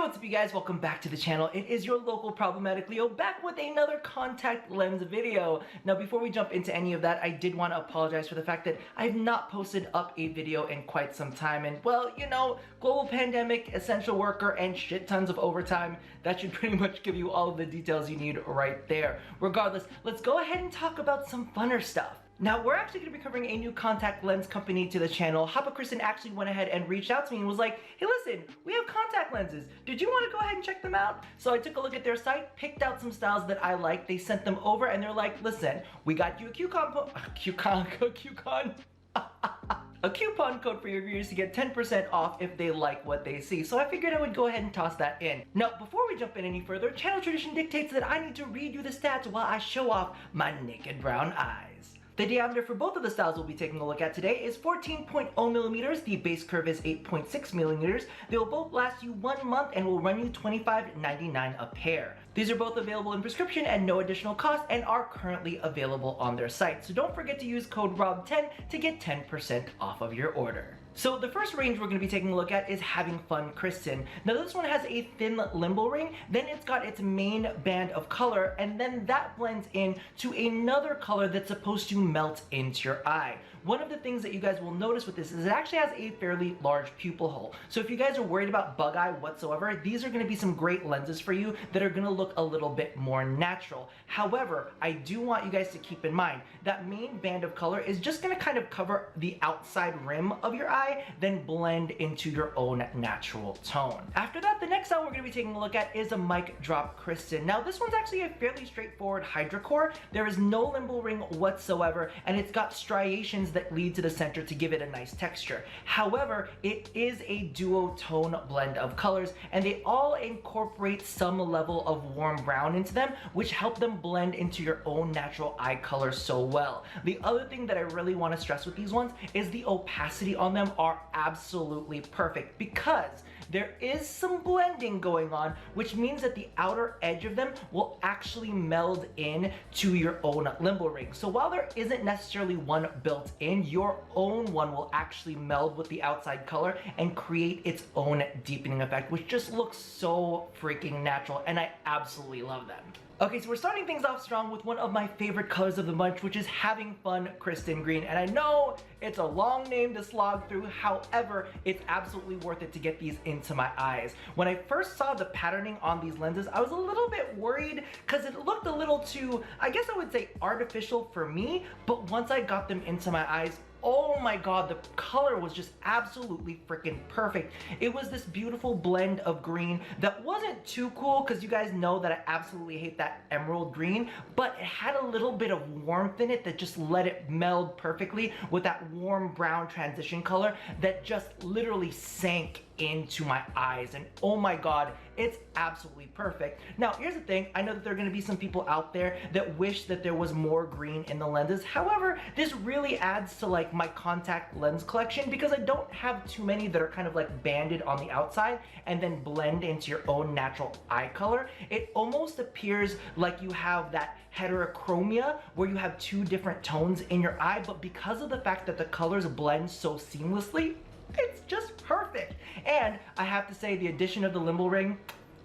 What's up you guys, welcome back to the channel. It is your local Problematic Leo back with another contact lens video. Now before we jump into any of that, I did want to apologize for the fact that I have not posted up a video in quite some time, and well, you know, global pandemic, essential worker, and shit tons of overtime. That should pretty much give you all of the details you need right there. Regardless, let's go ahead and talk about some funner stuff. Now, we're actually going to be covering a new contact lens company to the channel. Hapa Kristin actually went ahead and reached out to me and was like, hey listen, we have contact lenses. Did you want to go ahead and check them out? So I took a look at their site, picked out some styles that I liked. They sent them over and they're like, listen, we got you a coupon code for your viewers to get 10% off if they like what they see. So I figured I would go ahead and toss that in. Now, before we jump in any further, channel tradition dictates that I need to read you the stats while I show off my naked brown eyes. The diameter for both of the styles we'll be taking a look at today is 14.0 millimeters. The base curve is 8.6 millimeters. They will both last you 1 month and will run you $25.99 a pair. These are both available in prescription at no additional cost and are currently available on their site. So don't forget to use code ROB10 to get 10% off of your order. So the first range we're going to be taking a look at is Having Fun Kristin. Now this one has a thin limbal ring, then it's got its main band of color, and then that blends in to another color that's supposed to melt into your eye. One of the things that you guys will notice with this is it actually has a fairly large pupil hole. So if you guys are worried about bug eye whatsoever, these are going to be some great lenses for you that are going to look a little bit more natural. However, I do want you guys to keep in mind that main band of color is just going to kind of cover the outside rim of your eye, then blend into your own natural tone. After that, the next style we're going to be taking a look at is a Micdrop Kristin. Now this one's actually a fairly straightforward hydrocore. There is no limbal ring whatsoever, and it's got striations that lead to the center to give it a nice texture. However, it is a duotone blend of colors, and they all incorporate some level of warm brown into them, which help them blend into your own natural eye color so well. The other thing that I really want to stress with these ones is the opacity on them are absolutely perfect, because there is some blending going on, which means that the outer edge of them will actually meld in to your own limbal ring. So while there isn't necessarily one built in, your own one will actually meld with the outside color and create its own deepening effect, which just looks so freaking natural, and I absolutely love them. Okay, so we're starting things off strong with one of my favorite colors of the bunch, which is Having Fun Kristin Green. And I know it's a long name to slog through, however, it's absolutely worth it to get these into my eyes. When I first saw the patterning on these lenses, I was a little bit worried because it looked a little too, I guess I would say, artificial for me, but once I got them into my eyes, oh my god, the color was just absolutely freaking perfect. It was this beautiful blend of green that wasn't too cool, because you guys know that I absolutely hate that emerald green, but it had a little bit of warmth in it that just let it meld perfectly with that warm brown transition color that just literally sank into my eyes, and oh my god, it's absolutely perfect. Now here's the thing, I know that there are going to be some people out there that wish that there was more green in the lenses. However, this really adds to like my contact lens collection, because I don't have too many that are kind of like banded on the outside and then blend into your own natural eye color. It almost appears like you have that heterochromia where you have two different tones in your eye, but because of the fact that the colors blend so seamlessly, it's just perfect. And I have to say, the addition of the limbal ring,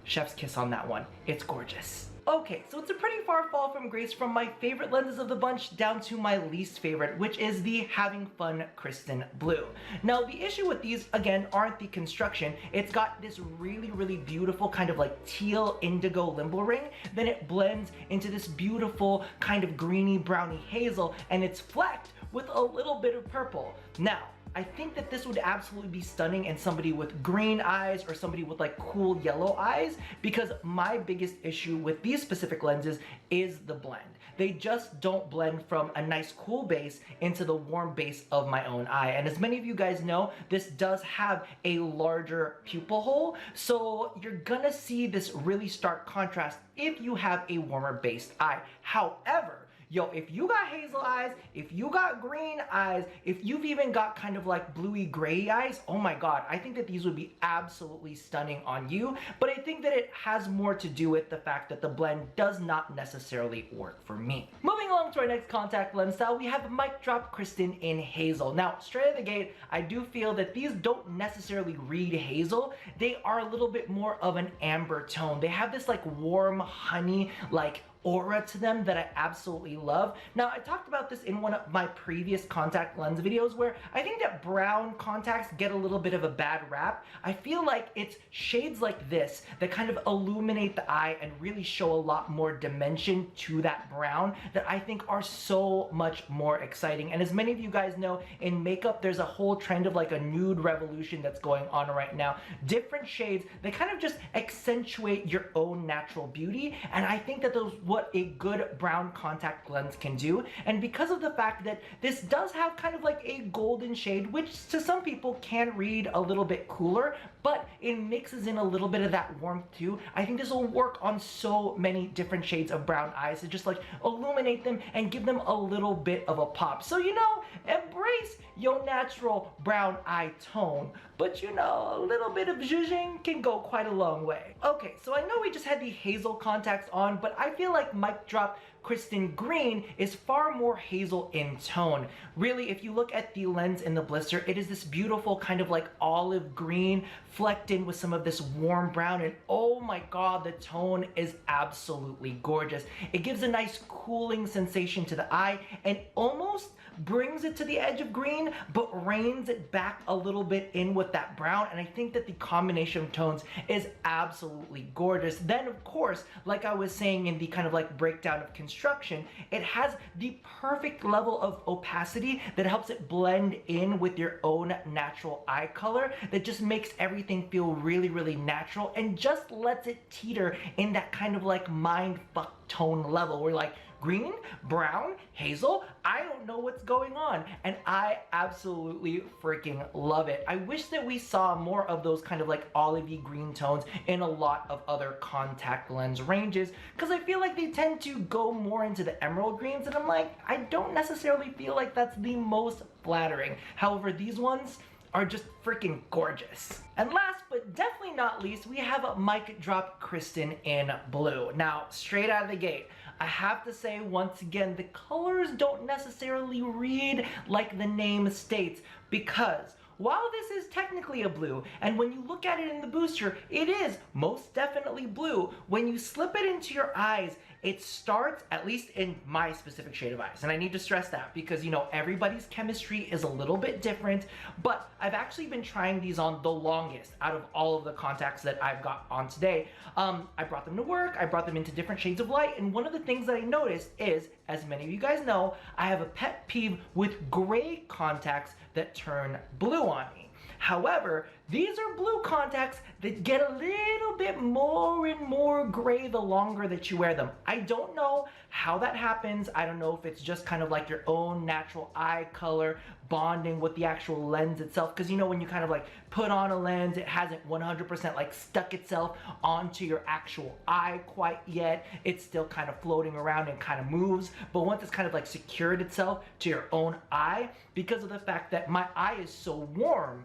chef's kiss on that one. It's gorgeous. Okay, so it's a pretty far fall from grace from my favorite lenses of the bunch down to my least favorite, which is the Having Fun Kristin Blue. Now, the issue with these, again, aren't the construction. It's got this really, really beautiful kind of like teal indigo limbal ring. Then it blends into this beautiful kind of greeny browny hazel, and it's flecked with a little bit of purple. Now, I think that this would absolutely be stunning in somebody with green eyes or somebody with like cool yellow eyes, because my biggest issue with these specific lenses is the blend. They just don't blend from a nice cool base into the warm base of my own eye. And as many of you guys know, this does have a larger pupil hole, so you're gonna see this really stark contrast if you have a warmer based eye. However, yo, if you got hazel eyes, if you got green eyes, if you've even got kind of like bluey gray eyes, oh my god, I think that these would be absolutely stunning on you. But I think that it has more to do with the fact that the blend does not necessarily work for me. Moving Moving along to our next contact lens style, we have Micdrop Kristin in Hazel. Now, straight out of the gate, I do feel that these don't necessarily read Hazel. They are a little bit more of an amber tone. They have this like warm honey, like aura to them that I absolutely love. Now, I talked about this in one of my previous contact lens videos where I think that brown contacts get a little bit of a bad rap. I feel like it's shades like this that kind of illuminate the eye and really show a lot more dimension to that brown that I think are so much more exciting. And as many of you guys know, in makeup, there's a whole trend of like a nude revolution that's going on right now. Different shades, they kind of just accentuate your own natural beauty. And I think that those what a good brown contact lens can do. And because of the fact that this does have kind of like a golden shade, which to some people can read a little bit cooler, but it mixes in a little bit of that warmth too. I think this will work on so many different shades of brown eyes to just like illuminate them and give them a little bit of a pop. So, you know, embrace your natural brown eye tone, but you know, a little bit of zhuzhing can go quite a long way. Okay, so I know we just had the Hazel contacts on, but I feel like Micdrop Kristin Green is far more hazel in tone. Really, if you look at the lens in the blister, it is this beautiful kind of like olive green flecked in with some of this warm brown, and oh my god, the tone is absolutely gorgeous. It gives a nice cooling sensation to the eye and almost brings it to the edge of green, but reins it back a little bit in with that brown, and I think that the combination of tones is absolutely gorgeous. Then, of course, like I was saying in the kind of like breakdown of construction, it has the perfect level of opacity that helps it blend in with your own natural eye color that just makes everything feel really, really natural and just lets it teeter in that kind of like mind fuck tone level where like green, brown, hazel, I don't know what's going on, and I absolutely freaking love it. I wish that we saw more of those kind of like olivey green tones in a lot of other contact lens ranges, because I feel like they tend to go more into the emerald greens, and I'm like, I don't necessarily feel like that's the most flattering. However, these ones are just freaking gorgeous. And last but definitely not least, we have Micdrop Kristin in blue. Now, straight out of the gate, I have to say once again, the colors don't necessarily read like the name states, because while this is technically a blue, and when you look at it in the booster, it is most definitely blue, when you slip it into your eyes, it starts, at least in my specific shade of eyes, and I need to stress that because, you know, everybody's chemistry is a little bit different, but I've actually been trying these on the longest out of all of the contacts that I've got on today. I brought them to work, I brought them into different shades of light, and one of the things that I noticed is, as many of you guys know, I have a pet peeve with gray contacts that turn blue on me. However, these are blue contacts that get a little bit more and more gray the longer that you wear them. I don't know how that happens. I don't know if it's just kind of like your own natural eye color bonding with the actual lens itself, because you know when you kind of like put on a lens, it hasn't 100% like stuck itself onto your actual eye quite yet. It's still kind of floating around and kind of moves, but once it's kind of like secured itself to your own eye, because of the fact that my eye is so warm,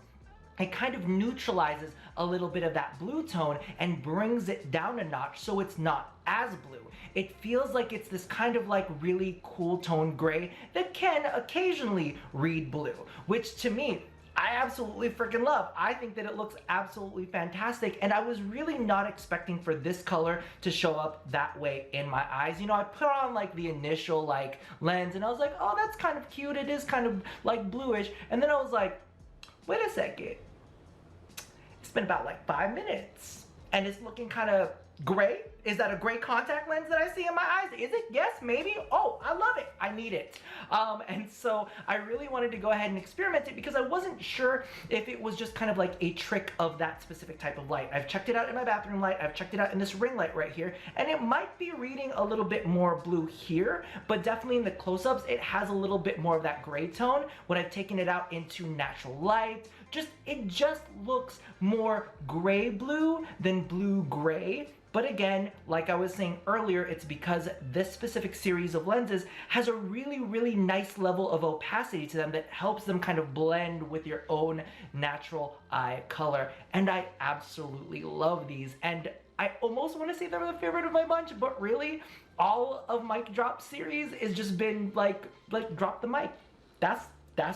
it kind of neutralizes a little bit of that blue tone and brings it down a notch so it's not as blue. It feels like it's this kind of like really cool tone gray that can occasionally read blue, which to me, I absolutely freaking love. I think that it looks absolutely fantastic, and I was really not expecting for this color to show up that way in my eyes. You know, I put on like the initial like lens and I was like, oh, that's kind of cute. It is kind of like bluish. And then I was like, wait a second. It's been about like 5 minutes and it's looking kind of gray. Is that a gray contact lens that I see in my eyes? Is it? Yes, maybe. Oh, I love it. I need it. And so I really wanted to go ahead and experiment it because I wasn't sure if it was just kind of like a trick of that specific type of light. I've checked it out in my bathroom light. I've checked it out in this ring light right here, and it might be reading a little bit more blue here, but definitely in the close-ups, it has a little bit more of that gray tone. When I've taken it out into natural light, it just looks more gray blue than blue gray. But again, like I was saying earlier, it's because this specific series of lenses has a really nice level of opacity to them that helps them kind of blend with your own natural eye color. And I absolutely love these. And I almost want to say they're the favorite of my bunch, but really, all of Micdrop series has just been like drop the mic. That's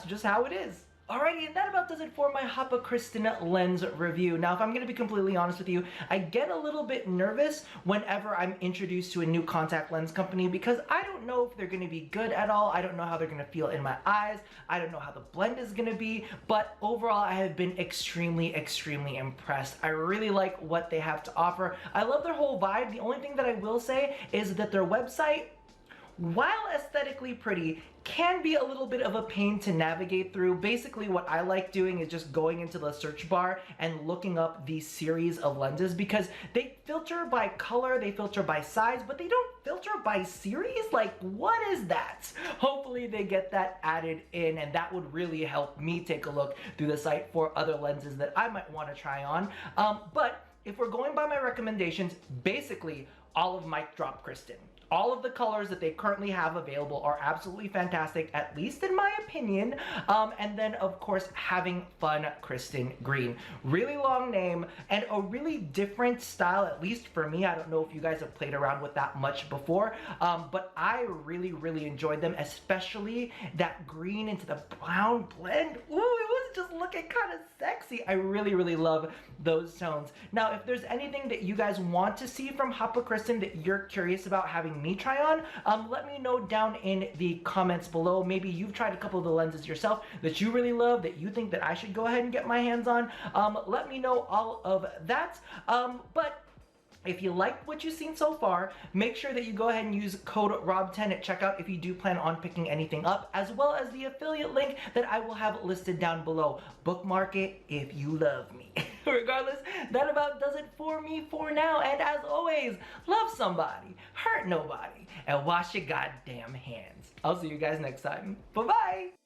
just how it is. Alrighty, and that about does it for my Hapa Kristin lens review. Now, if I'm gonna be completely honest with you, I get a little bit nervous whenever I'm introduced to a new contact lens company because I don't know if they're gonna be good at all. I don't know how they're gonna feel in my eyes. I don't know how the blend is gonna be, but overall, I have been extremely impressed. I really like what they have to offer. I love their whole vibe. The only thing that I will say is that their website, while aesthetically pretty, can be a little bit of a pain to navigate through. Basically, what I like doing is just going into the search bar and looking up these series of lenses because they filter by color, they filter by size, but they don't filter by series? Like, what is that? Hopefully they get that added in, and that would really help me take a look through the site for other lenses that I might want to try on. But if we're going by my recommendations, basically all of Micdrop Kristin. All of the colors that they currently have available are absolutely fantastic, at least in my opinion. And then, of course, having Fun Kristin green. Really long name and a really different style, at least for me. I don't know if you guys have played around with that much before, but I really enjoyed them, especially that green into the brown blend. Ooh, it was just looking kind of sexy. I really love those tones. Now, if there's anything that you guys want to see from Hapa Kristin that you're curious about having me try on, let me know down in the comments below. Maybe you've tried a couple of the lenses yourself that you really love, that you think that I should go ahead and get my hands on. Let me know all of that. But if you liked what you've seen so far, make sure that you go ahead and use code ROB10 at checkout if you do plan on picking anything up, as well as the affiliate link that I will have listed down below. Bookmark it if you love me. Regardless, that about does it for me for now. And as always, love somebody, hurt nobody, and wash your goddamn hands. I'll see you guys next time. Bye-bye.